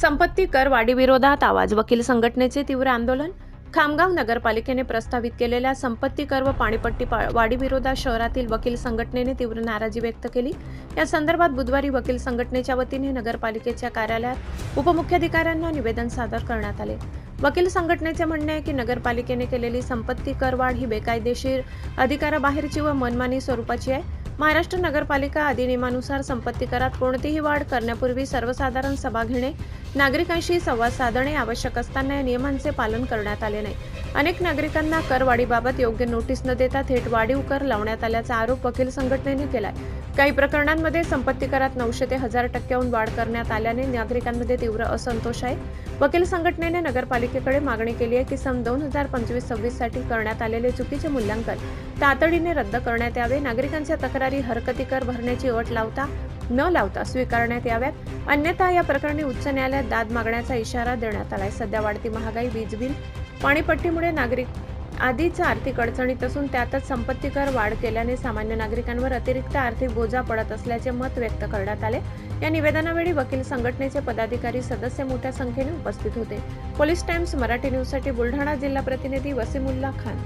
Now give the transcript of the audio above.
संपत्ती कर वाढीविरोधात आवाज. वकील संघटनेचे तीव्र आंदोलन. खामगाव नगरपालिकेने प्रस्तावित केलेल्या संपत्ती कर व पाणीपट्टी वाढीविरोधात शहरातील वकील संघटनेने तीव्र नाराजी व्यक्त केली. या संदर्भात बुधवारी वकील संघटनेच्या वतीने नगरपालिकेच्या कार्यालयात उपमुख्याधिकाऱ्यांना निवेदन सादर करण्यात आले. वकील संघटनेचे म्हणणे आहे की नगरपालिकेने केलेली संपत्ती करवाढ ही बेकायदेशीर, अधिकाराबाहेरची व मनमानी स्वरूपाची आहे. महाराष्ट्र नगरपालिका अधिनियमानुसार संपत्ती करात कोणतीही वाढ करण्यापूर्वी सर्वसाधारण सभा घेणे, नागरिकांशी संवाद साधणे आवश्यक असताना या नियमांचे पालन करण्यात आले नाही. अनेक नागरिकांना करवाढीबाबत योग्य नोटीस न देता थेट वाढीव कर लावण्यात आल्याचा आरोप वकील संघटनेने केलाय. काही प्रकरणांमध्ये संपत्ती करात 900 ते 1000 टक्क्यांहून वाढ करण्यात आल्याने नागरिकांमध्ये तीव्र असंतोष आहे. वकील संघटनेने नगरपालिकेकडे मागणी केली आहे की सन 2025-26 साठी करण्यात आलेले चुकीचे मूल्यांकन तातडीने रद्द करण्यात यावे. नागरिकांच्या तक्रारी हरकती कर भरण्याची अट न लावता स्वीकारण्यात याव्यात, अन्यथा या प्रकरणी उच्च न्यायालयात दाद मागण्याचा इशारा देण्यात आलाय. सध्या वाढती महागाई, वीज बिल, पाणीपट्टीमुळे नागरिक आधीच आर्थिक अडचणीत असून त्यातच संपत्ती कर वाढ केल्याने सामान्य नागरिकांवर अतिरिक्त आर्थिक बोजा पडत असल्याचे मत व्यक्त करण्यात आले. या निवेदनावेळी वकील संघटनेचे पदाधिकारी, सदस्य मोठ्या संख्येने उपस्थित होते. पोलीस टाइम्स मराठी न्यूजसाठी बुलढाणा जिल्हा प्रतिनिधी वसीमुल्ला खान.